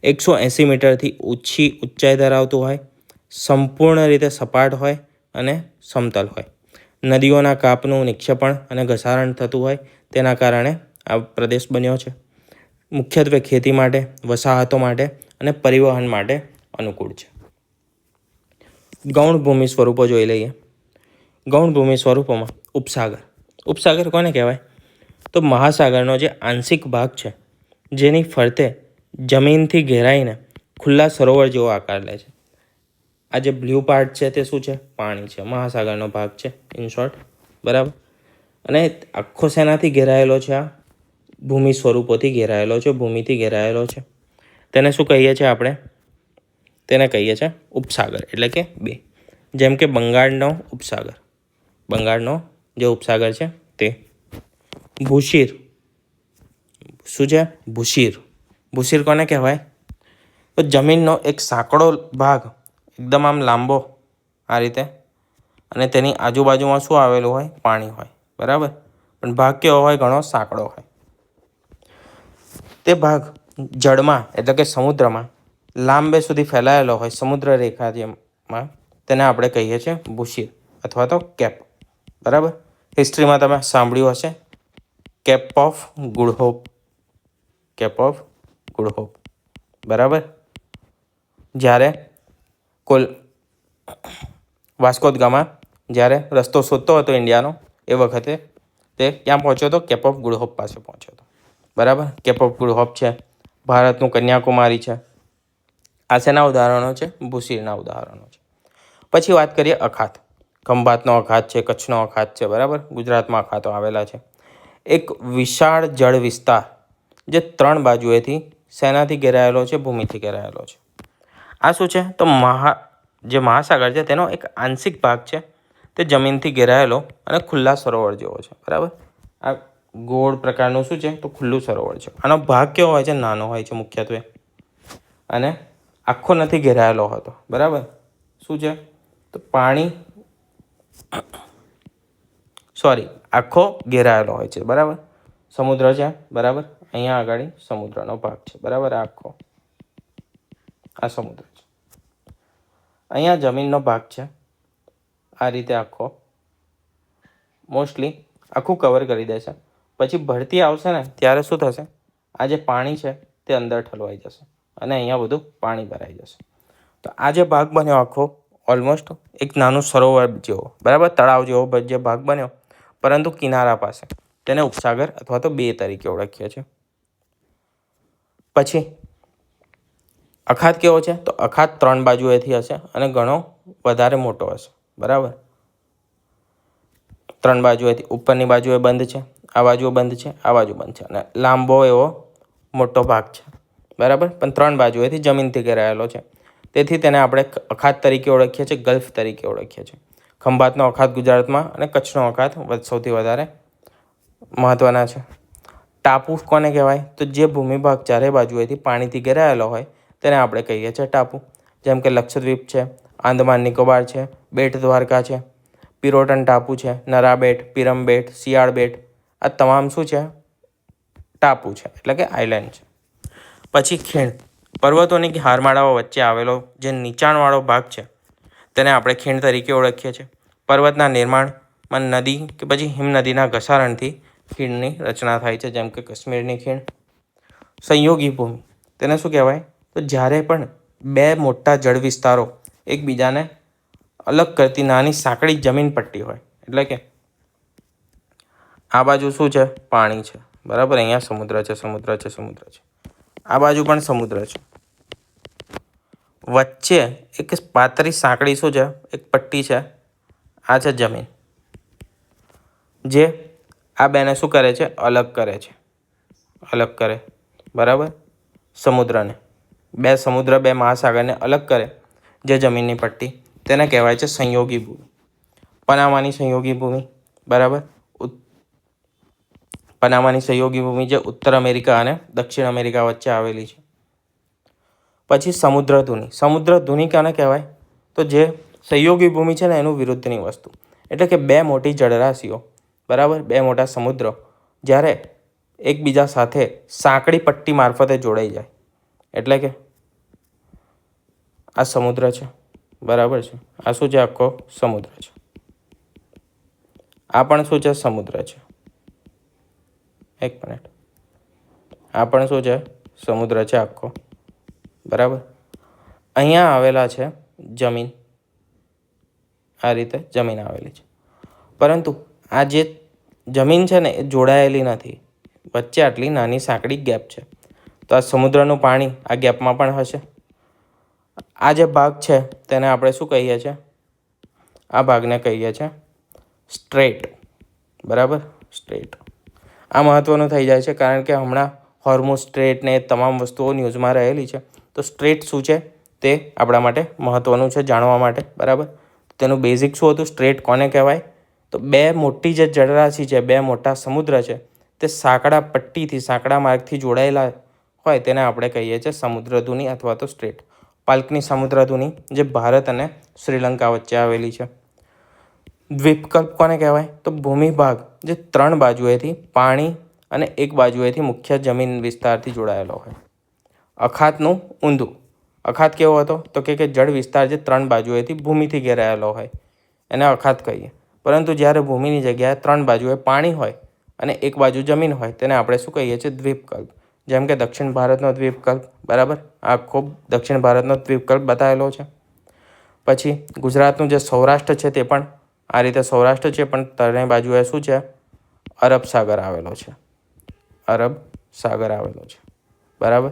180 મીટરથી ઓછી ઊંચાઈ ધરાવતું હોય, સંપૂર્ણ રીતે સપાટ હોય અને સમતલ હોય. નદીઓના કાપનું નિક્ષેપણ અને ઘસારણ થતું હોય તેના કારણે આ પ્રદેશ બન્યો છે. મુખ્યત્વે ખેતી માટે, વસાહતો માટે અને પરિવહન માટે અનુકૂળ છે. ગૌણ ભૂમિ સ્વરૂપો જોઈ લઈએ. ગૌણ ભૂમિ સ્વરૂપોમાં ઉપસાગર. ઉપસાગર કોને કહેવાય? તો મહાસાગરનો જે આંશિક ભાગ છે જેની ફરતે જમીનથી ઘેરાઈને ખુલ્લા સરોવર જેવો આકાર લે છે. આ જે બ્લુ પાર્ટ છે તે શું છે? પાણી છે. મહાસાગરનો ભાગ છે ઇન શોર્ટ. બરાબર. અને આખો શેનાથી ઘેરાયેલો છે? આ ભૂમિ સ્વરૂપોથી ઘેરાયેલો છે, ભૂમિથી ઘેરાયેલો છે. તેને શું કહીએ છીએ આપણે? તેને કહીએ છીએ ઉપસાગર, એટલે કે બે. જેમ કે બંગાળનો ઉપસાગર, બંગાળનો જે ઉપસાગર છે તે. ભૂશીર. શું છે? ભૂશીર. ભૂશીર કોને કહેવાય? તો જમીનનો એક સાંકડો ભાગ એકદમ આમ લાંબો આ રીતે, અને તેની આજુબાજુમાં શું આવેલું હોય? પાણી હોય. બરાબર. પણ ભાગ કેવો હોય? ઘણો સાંકડો હોય. તે ભાગ જળમાં એટલે કે સમુદ્રમાં લાંબે સુધી ફેલાયેલો હોય, સમુદ્ર રેખા જેમાં, તેને આપણે કહીએ છીએ ભૂશીર અથવા તો કેપ. બરાબર. હિસ્ટ્રીમાં તમે સાંભળ્યું હશે cape of good hope. Cape of good hope. બરાબર. જ્યારે વાસ્કો દ ગામા જ્યારે રસ્તો શોધતો હતો ઇન્ડિયાનો, એ વખતે તે ક્યાં પહોંચ્યો હતો? કેપ ઓફ ગુડ હોપ પાસે પહોંચ્યો હતો. બરાબર. કેપ ઓફ ગુડ હોપ છે, ભારતનું કન્યાકુમારી છે. આ શેના ઉદાહરણો છે? ભૂશીરના ઉદાહરણો છે. પછી વાત કરીએ અખાત. ખંભાતનો અખાત છે, કચ્છનો અખાત છે. બરાબર. ગુજરાતમાં અખાતો આવેલા છે. એક વિશાળ જળ વિસ્તાર જે 3 બાજુએથી શેનાથી ઘેરાયેલો છે? ભૂમિથી ઘેરાયેલો છે. આ શું છે? તો જે મહાસાગર છે તેનો એક આંશિક ભાગ છે તે જમીનથી ઘેરાયેલો અને ખુલ્લા સરોવર જેવો છે. બરાબર. આ ગોળ પ્રકારનું શું છે? તો ખુલ્લું સરોવર છે. આનો ભાગ કેવો હોય છે? નાનો હોય છે મુખ્યત્વે, અને આખો નથી ઘેરાયેલો હોતો. બરાબર. શું છે? તો પાણી આખો ઘેરાયેલો હોય છે. બરાબર. સમુદ્ર છે. બરાબર. અહીંયા આગળ સમુદ્રનો ભાગ છે. બરાબર. આખો આ સમુદ્ર છે. અહીંયા જમીનનો ભાગ છે. આ રીતે આખો મોસ્ટલી આખું કવર કરી દેશે. પછી ભરતી આવશે ને ત્યારે શું થશે? આ જે પાણી છે તે અંદર ઠલવાઈ જશે અને અહીંયા બધું પાણી ભરાઈ જશે. તો આ જે ભાગ બન્યો આખો ઓલમોસ્ટ એક નાનું સરોવર જેવો, બરાબર, તળાવ જેવો જે ભાગ બન્યો, પરંતુ કિનારા પાસે, તેને ઉપસાગર અથવા તો બે તરીકે ઓળખીએ છીએ. પછી અખાત કેવો છે? તો અખાત 3 બાજુએથી હશે અને ઘણો વધારે મોટો હશે. બરાબર. 3 બાજુએથી, ઉપરની બાજુએ બંધ છે, આ બાજુ બંધ છે, આ બાજુ બંધ છે, અને લાંબો એવો મોટો ભાગ છે. બરાબર. પણ 3 બાજુએથી જમીનથી ઘેરાયેલો છે. તેથી તેને આપણે અખાત તરીકે ઓળખીએ છીએ, ગલ્ફ તરીકે ઓળખીએ છીએ. ખંભાતનો અખાત ગુજરાતમાં અને કચ્છનો અખાત સૌથી વધારે મહત્ત્વના છે. ટાપુ કોને કહેવાય? તો જે ભૂમિભાગ ચારે બાજુએથી પાણીથી ઘેરાયેલો હોય તેને આપણે કહીએ છીએ ટાપુ. જેમ કે લક્ષદ્વીપ છે, આંદમાન નિકોબાર છે, બેટ દ્વારકા છે, પિરોટન ટાપુ છે, નરા બેટ, પીરમ બેટ, શિયાળ બેટ, આ તમામ શું છે? ટાપુ છે, એટલે કે આઇલેન્ડ છે. પછી ખીણ. પર્વતોની હારમાળાઓ વચ્ચે આવેલો જે નીચાણવાળો ભાગ છે તેને આપણે ખીણ તરીકે ઓળખીએ છીએ. પર્વતના નિર્માણમાં નદી કે પછી હિમનદીના ઘસારણથી ખીણની રચના થાય છે, જેમ કે કાશ્મીરની ખીણ. સંયોગી ભૂમિ, તેને શું કહેવાય? તો જ્યારે પણ 2 મોટા જળ વિસ્તારો એકબીજાને અલગ કરતી નાની સાંકડી જમીન પટ્ટી હોય, એટલે કે આ બાજુ શું છે? પાણી છે. બરાબર. અહીંયા સમુદ્ર છે, સમુદ્ર છે, સમુદ્ર છે. આ બાજુ પણ સમુદ્ર છે. વચ્ચે એક પાતળી સાંકડી શું છે? એક પટ્ટી છે. આ છે જમીન, જે આ બેને શું કરે છે? અલગ કરે છે. અલગ કરે. બરાબર. સમુદ્રને. બે સમુદ્ર બે મહાસાગરને અલગ કરે જે જમીનની પટ્ટી તેને કહેવાય છે સંયોગી ભૂમિ. પનામાની સંયોગી ભૂમિ, બરાબર. પનામાની સંયોગી ભૂમિ જે ઉત્તર અમેરિકા અને દક્ષિણ અમેરિકા વચ્ચે આવેલી છે. પછી સમુદ્ર ધુની. સમુદ્ર ધુની કોને કહેવાય? તો જે સંયોગી ભૂમિ છે ને એનું વિરુદ્ધની વસ્તુ, એટલે કે બે મોટી જળરાશિઓ, બરાબર, બે મોટા સમુદ્રો જ્યારે એકબીજા સાથે સાંકડી પટ્ટી મારફતે જોડાઈ જાય, એટલે કે આ સમુદ્ર છે, બરાબર છે, આ શું છે? આખો સમુદ્ર છે. આ પણ શું છે? સમુદ્ર છે. એક મિનિટ, આ પણ શું છે? સમુદ્ર છે આખો, બરાબર. અહીંયા આવેલા છે જમીન, આ રીતે જમીન આવેલી છે, પરંતુ આ જે જમીન છે ને એ જોડાયેલી નથી, વચ્ચે આટલી નાની સાંકડી ગેપ છે. તો આ સમુદ્રનું પાણી આ ગેપમાં પણ હશે. આ જે ભાગ છે તેને આપણે શું કહીએ છીએ? આ ભાગને કહીએ છીએ સ્ટ્રેટ, બરાબર, સ્ટ્રેટ. આ મહત્ત્વનું થઈ જાય છે કારણ કે હમણાં હોર્મુઝ સ્ટ્રેટ ને તમામ વસ્તુઓ ન્યૂઝમાં રહેલી છે. તો સ્ટ્રેટ શું છે તે આપણા માટે મહત્ત્વનું છે જાણવા માટે, બરાબર. તેનું બેઝિક શું હતું? સ્ટ્રેટ કોને કહેવાય? તો બે મોટી જે જળરાશિ છે, બે મોટા સમુદ્ર છે, તે સાંકડા પટ્ટીથી, સાંકડા માર્ગથી જોડાયેલા હોય તેને આપણે કહીએ છીએ સમુદ્રધુની અથવા તો સ્ટ્રેટ. પાલ્કની સમુદ્રધુની જે ભારત અને શ્રીલંકા વચ્ચે આવેલી છે. દ્વીપકલ્પ કોને કહેવાય? તો ભૂમિભાગ જે ત્રણ બાજુએથી પાણી અને એક બાજુએથી મુખ્ય જમીન વિસ્તારથી જોડાયેલો હોય. અખાતનું ઊંધું. અખાત કેવો હતો? તો કે જળ વિસ્તાર જે ત્રણ બાજુએથી ભૂમિથી ઘેરાયેલો હોય એને અખાત કહીએ. પરંતુ જ્યારે ભૂમિની જગ્યાએ ત્રણ બાજુએ પાણી હોય અને એક બાજુ જમીન હોય તેને આપણે શું કહીએ છીએ? દ્વીપકલ્પ. જેમ કે દક્ષિણ ભારતનો દ્વીપકલ્પ, બરાબર, આ ખૂબ દક્ષિણ ભારતનો દ્વીપકલ્પ બતાવેલો છે. પછી ગુજરાતનું જે સૌરાષ્ટ્ર છે તે પણ આ રીતે સૌરાષ્ટ્ર છે, પણ ત્રણેય બાજુએ શું છે? અરબ સાગર આવેલો છે, અરબ સાગર આવેલો છે, બરાબર.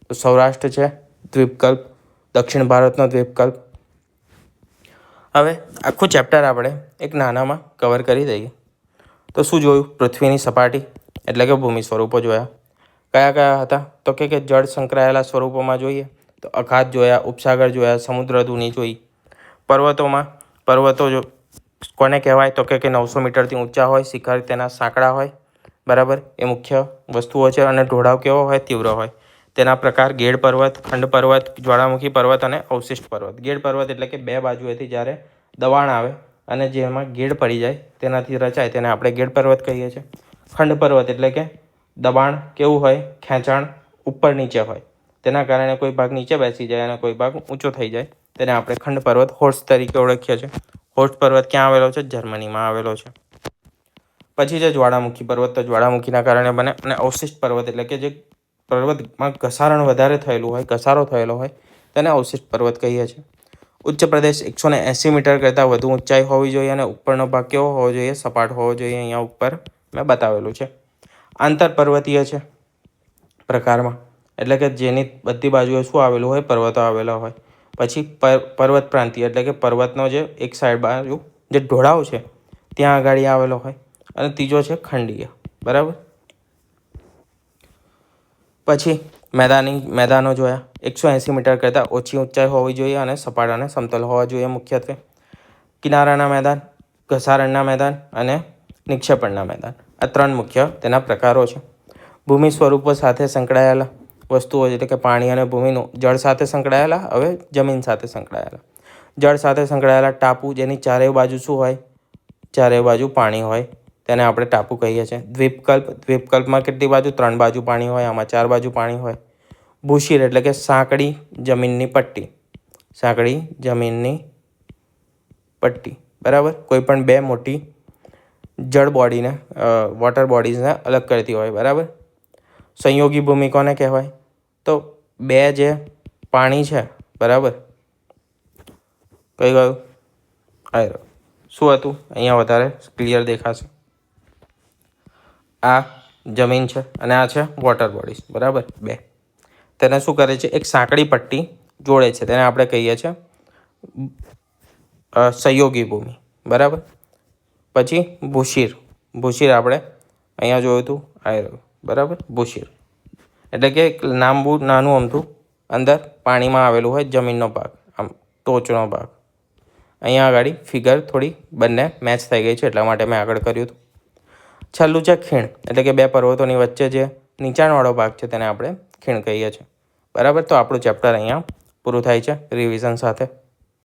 તો સૌરાષ્ટ્ર છે દ્વીપકલ્પ, દક્ષિણ ભારતનો દ્વીપકલ્પ. હવે આખું ચેપ્ટર આપણે એક નાનામાં કવર કરી દઈએ. તો શું જોયું? પૃથ્વીની સપાટી એટલે કે ભૂમિ સ્વરૂપો જોયા. કયા કયા હતા? તો કે જળ સંકળાયેલા સ્વરૂપોમાં જોઈએ તો અખાત જોયા, ઉપસાગર જોયા, સમુદ્રધુની જોઈ. પર્વતો કોને કહેવાય? તો કે 900 મીટરથી ઊંચા હોય, શિખર તેના સાંકડા હોય, બરાબર, એ મુખ્ય વસ્તુઓ છે. અને ઢોળાવ કેવો હોય? તીવ્ર હોય. તેના પ્રકાર ગેડ પર્વત, ખંડ પર્વત, જ્વાળામુખી પર્વત અને અવશિષ્ટ પર્વત. ગેડ પર્વત એટલે કે બે બાજુએથી જ્યારે દબાણ આવે અને જેમાં ગેડ પડી જાય તેનાથી રચાય તેને આપણે ગેડ પર્વત કહીએ છીએ. ખંડ પર્વત એટલે કે દબાણ કેવું હોય? ખેંચાણ ઉપર નીચે હોય, તેના કારણે કોઈ ભાગ નીચે બેસી જાય અને કોઈ ભાગ ઊંચો થઈ જાય, તેને આપણે ખંડ પર્વત, હોર્સ તરીકે ઓળખીએ છીએ. હોર્સ પર્વત ક્યાં આવેલો છે? જર્મનીમાં આવેલો છે. પછી છે જ્વાળામુખી પર્વત, તો જ્વાળામુખીના કારણે બને. અને અવશિષ્ટ પર્વત એટલે કે જે પર્વતમાં ઘસારણ વધારે થયેલું હોય, ઘસારો થયેલો હોય, તેને અવશિષ્ટ પર્વત કહીએ છીએ. ઉચ્ચ પ્રદેશ 180 મીટર કરતાં વધુ ઊંચાઈ હોવી જોઈએ અને ઉપરનો ભાગ કેવો હોવો જોઈએ? સપાટ હોવો જોઈએ. અહીંયા ઉપર મેં બતાવેલું છે. આંતર પર્વતીય છે પ્રકારમાં, એટલે કે જેની બધી બાજુએ શું આવેલું હોય? પર્વતો આવેલા હોય. પછી પર્વત પ્રાંતીય એટલે કે પર્વતનો જે એક સાઈડ બાજુ જે ઢોળાવ છે ત્યાં આગળ આવેલો હોય. અને ત્રીજો છે ખંડીય, બરાબર. પછી મેદાનો જોયા. 180 મીટર કરતાં ઓછી ઊંચાઈ હોવી જોઈએ અને સપાટ અને સમતલ હોવા જોઈએ મુખ્યત્વે. કિનારાના મેદાન, ઘસારણના મેદાન અને નિક્ષેપણના મેદાન, આ ત્રણ મુખ્ય તેના પ્રકારો છે. ભૂમિ સ્વરૂપો સાથે સંકળાયેલા વસ્તુઓ એટલે કે પાણી અને ભૂમિનું જળ સાથે સંકળાયેલા, હવે જમીન સાથે સંકળાયેલા. જળ સાથે સંકળાયેલા ટાપુ, જેની ચારેય બાજુ શું હોય? ચારેય બાજુ પાણી હોય, તેને આપણે ટાપુ કહીએ છીએ. દ્વીપકલ્પમાં કેટલી બાજુ? 3 બાજુ પાણી હોય, આમાં 4 બાજુ પાણી હોય. ભૂશીર એટલે કે સાંકડી જમીનની પટ્ટી, સાંકડી જમીનની પટ્ટી, બરાબર, કોઈ પણ બે મોટી જળ બોડીને, વોટર બોડીઝને અલગ કરતી હોય, બરાબર. સંયોગી ભૂમિ કોને કહેવાય? તો બે જે પાણી છે, બરાબર, કઈ ગયું? આ શું હતું? અહીંયા વધારે ક્લિયર દેખાશે. આ જમીન છે અને આ છે વોટર બોડીઝ, બરાબર, બે. તેને શું કરે છે? એક સાંકડી પટ્ટી જોડે છે, તેને આપણે કહીએ છીએ સંયોગી ભૂમિ, બરાબર. પછી ભૂશીર આપણે અહીંયા જોયું હતું, આ રહ્યું, બરાબર. ભૂશીર એટલે કે નાનું અમથું અંદર પાણીમાં આવેલું હોય જમીનનો ભાગ, આમ ટોચનો ભાગ. અહીંયા આગળ ફિગર થોડી બંને મેચ થઈ ગઈ છે, એટલા માટે મેં આગળ કર્યું હતું. છેલ્લું છે ખીણ, એટલે કે બે પર્વતોની વચ્ચે જે નીચાણવાળો ભાગ છે તેને આપણે ખીણ કહીએ છીએ. બરાબર, તો આપણું ચેપ્ટર અહીંયા પૂરું થાય છે રિવિઝન સાથે.